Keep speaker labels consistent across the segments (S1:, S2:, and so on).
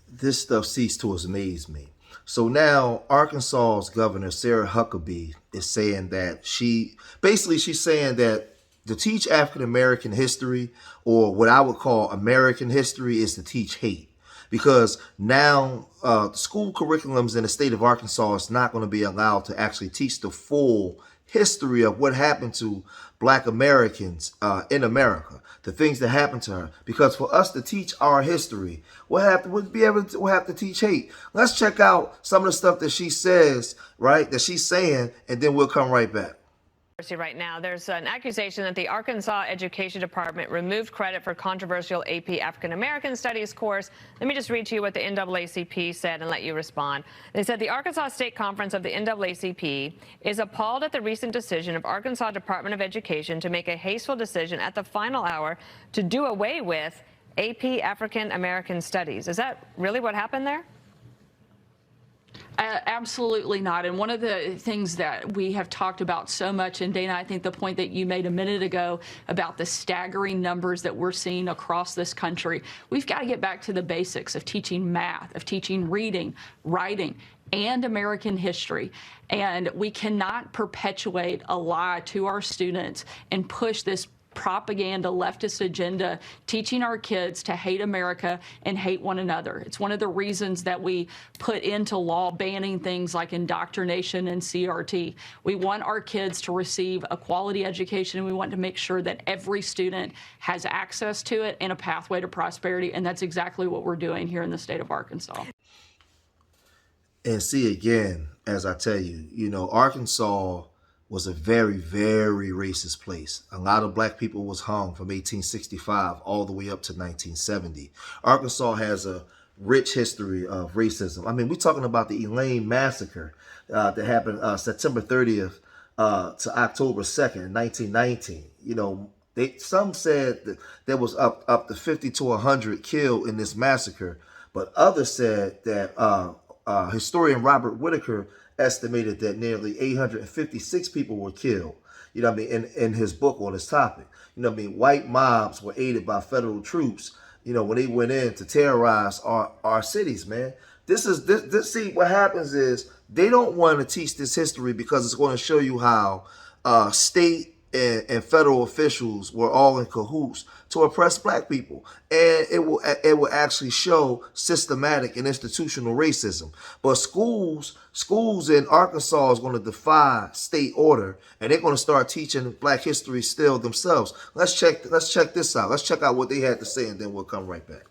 S1: this stuff ceased to amaze me. So now Arkansas's governor, Sarah Huckabee, is saying that she's saying that to teach African American history, or what I would call American history, is to teach hate. Because now school curriculums in the state of Arkansas is not going to be allowed to actually teach the full history of what happened to Black Americans in America, the things that happened to her. Because for us to teach our history, we'll have to teach hate. Let's check out some of the stuff that she says, right? That she's saying, and then we'll come right back.
S2: Right now, there's an accusation that the Arkansas Education Department removed credit for controversial AP African American Studies course. Let me just read to you what the NAACP said and let you respond. They said the Arkansas State Conference of the NAACP is appalled at the recent decision of Arkansas Department of Education to make a hasteful decision at the final hour to do away with AP African American Studies. Is that really what happened there?
S3: Absolutely not. And one of the things that we have talked about so much, and Dana, I think the point that you made a minute ago about the staggering numbers that we're seeing across this country, we've got to get back to the basics of teaching math, of teaching reading, writing, and American history. And we cannot perpetuate a lie to our students and push this propaganda leftist agenda, teaching our kids to hate America and hate one another. It's one of the reasons that we put into law banning things like indoctrination and CRT. We want our kids to receive a quality education, and we want to make sure that every student has access to it and a pathway to prosperity, and that's exactly what we're doing here in the state of Arkansas.
S1: And see, again, as I tell you, Arkansas was a very, very racist place. A lot of Black people was hung from 1865 all the way up to 1970. Arkansas has a rich history of racism. I mean, we're talking about the Elaine Massacre that happened September 30th to October 2nd, 1919. Some said that there was up to 50 to 100 killed in this massacre, but others said that historian Robert Whitaker estimated that nearly 856 people were killed, in his book on this topic. White mobs were aided by federal troops, when they went in to terrorize our cities, man. See, what happens is they don't want to teach this history because it's going to show you how state and federal officials were all in cahoots to oppress Black people, and it will actually show systematic and institutional racism. But schools in Arkansas is going to defy state order, and they're going to start teaching Black history still themselves. Let's check this out. Let's check out what they had to say, and then we'll come right back.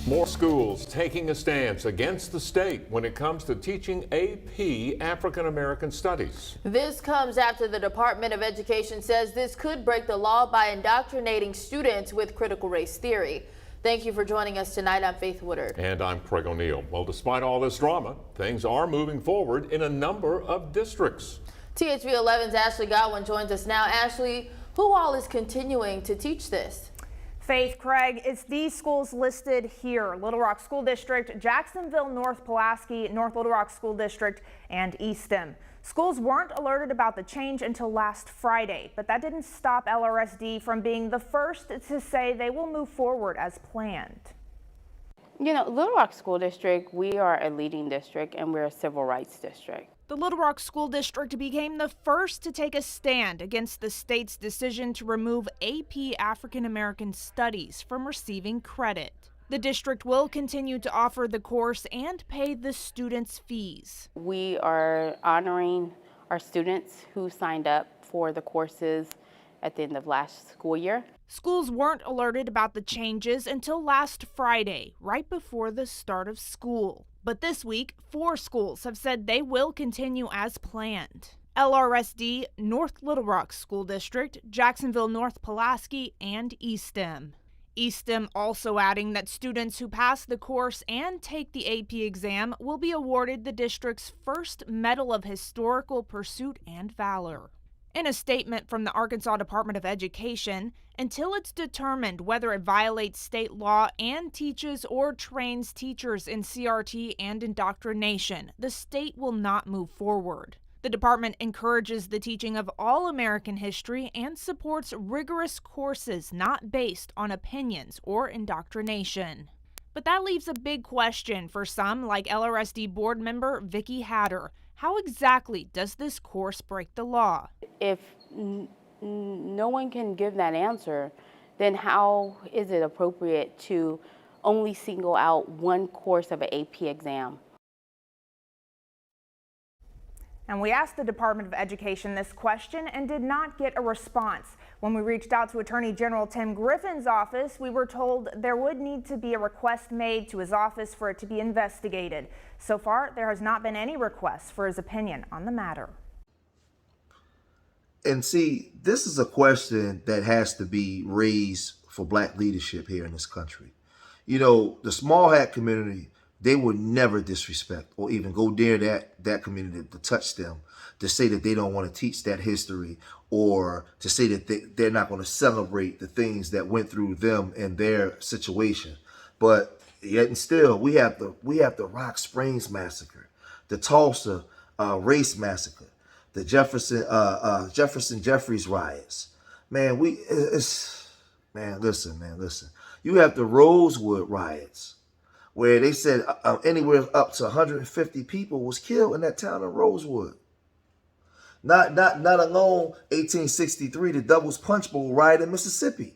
S4: More schools taking a stance against the state when it comes to teaching AP African American Studies.
S5: This comes after the Department of Education says this could break the law by indoctrinating students with critical race theory. Thank you for joining us tonight. I'm Faith Woodard.
S4: And I'm Craig O'Neill. Well, despite all this drama, things are moving forward in a number of districts.
S5: THV 11's Ashley Godwin joins us now. Ashley, who all is continuing to teach this?
S6: Faith, Craig, it's these schools listed here: Little Rock School District, Jacksonville, North Pulaski, North Little Rock School District, and Eastham. Schools weren't alerted about the change until last Friday, but that didn't stop LRSD from being the first to say they will move forward as planned.
S7: Little Rock School District, we are a leading district and we're a civil rights district.
S6: The Little Rock School District became the first to take a stand against the state's decision to remove AP African American Studies from receiving credit. The district will continue to offer the course and pay the students' fees.
S7: We are honoring our students who signed up for the courses at the end of last school year.
S6: Schools weren't alerted about the changes until last Friday, right before the start of school. But this week, 4 schools have said they will continue as planned: LRSD, North Little Rock School District, Jacksonville, North Pulaski, and Eastham. Eastham also adding that students who pass the course and take the AP exam will be awarded the district's first Medal of Historical Pursuit and Valor. In a statement from the Arkansas Department of Education, until it's determined whether it violates state law and teaches or trains teachers in CRT and indoctrination, the state will not move forward. The department encourages the teaching of all American history and supports rigorous courses not based on opinions or indoctrination. But that leaves a big question for some, like LRSD board member Vicki Hatter. How exactly does this course break the law?
S7: If no one can give that answer, then how is it appropriate to only single out one course of an AP exam?
S6: And we asked the Department of Education this question and did not get a response. When we reached out to Attorney General Tim Griffin's office, we were told there would need to be a request made to his office for it to be investigated. So far, there has not been any requests for his opinion on the matter.
S1: And see, this is a question that has to be raised for black leadership here in this country. You know, the small hat community, they would never disrespect or even go near that community to touch them, to say that they don't want to teach that history, or to say that they're not going to celebrate the things that went through them and their situation. But yet and still, we have the Rock Springs massacre, the Tulsa race massacre, the Jefferson Jeffries riots. Man, listen. You have the Rosewood riots, where they said anywhere up to 150 people was killed in that town of Rosewood. Not alone 1863, the Devil's Punch Bowl riot in Mississippi.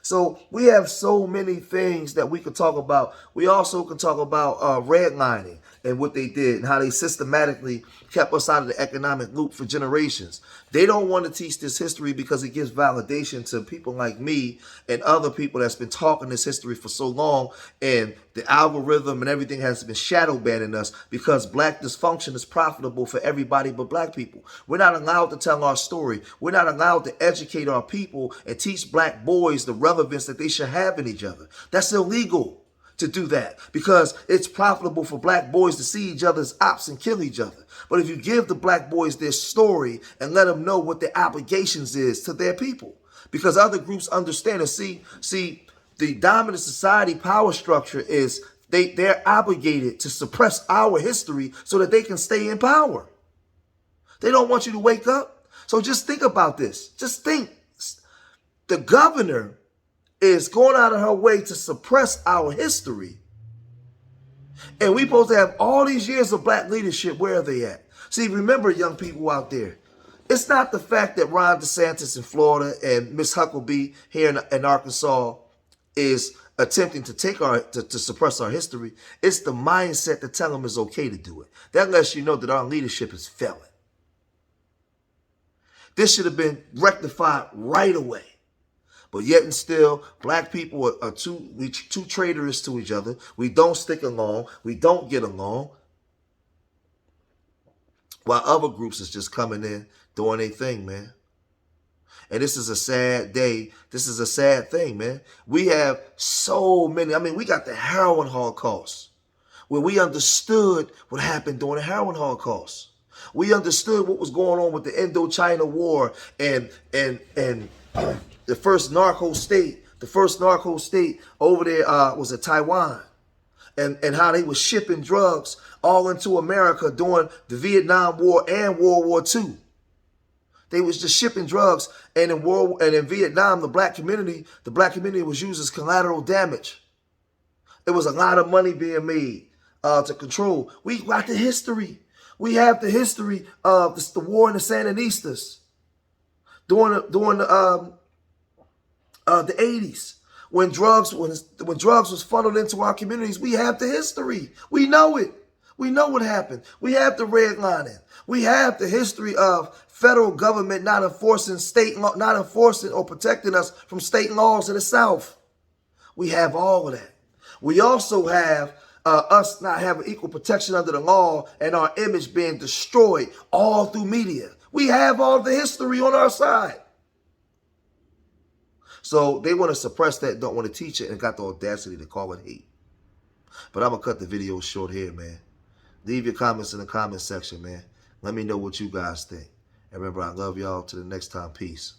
S1: So we have so many things that we could talk about. We also can talk about redlining and what they did and how they systematically kept us out of the economic loop for generations. They don't want to teach this history because it gives validation to people like me and other people that's been talking this history for so long, and the algorithm and everything has been shadow banning us because black dysfunction is profitable for everybody but black people. We're not allowed to tell our story. We're not allowed to educate our people and teach black boys the relevance that they should have in each other. That's illegal to do that because it's profitable for black boys to see each other as ops and kill each other. But if you give the black boys their story and let them know what their obligations is to their people, because other groups understand and see the dominant society power structure is they're obligated to suppress our history so that they can stay in power. They don't want you to wake up. So just think about this. Just think. The governor is going out of her way to suppress our history. And we supposed to have all these years of black leadership. Where are they at? See, remember, young people out there, it's not the fact that Ron DeSantis in Florida and Miss Huckabee here in Arkansas is attempting to to suppress our history. It's the mindset to tell them it's okay to do it. That lets you know that our leadership is failing. This should have been rectified right away. But yet and still, black people are too traitorous to each other. We don't stick along. We don't get along. While other groups is just coming in, doing their thing, man. And this is a sad day. This is a sad thing, man. We have so many. I mean, we got the heroin Holocaust, where we understood what happened during the heroin Holocaust. We understood what was going on with the Indochina War and the first narco state over there was at Taiwan, and how they were shipping drugs all into America during the Vietnam War and World War II. They was just shipping drugs, and in Vietnam, the black community was used as collateral damage. It was a lot of money being made to control. We got the history. We have the history of the war in the Sandinistas during the 80s, when drugs was funneled into our communities. We have the history. We know it. We know what happened. We have the redlining. We have the history of federal government not enforcing or protecting us from state laws in the South. We have all of that. We also have us not having equal protection under the law and our image being destroyed all through media. We have all the history on our side. So they want to suppress that, don't want to teach it, and got the audacity to call it hate. But I'm going to cut the video short here, man. Leave your comments in the comment section, man. Let me know what you guys think. And remember, I love y'all. Till the next time, peace.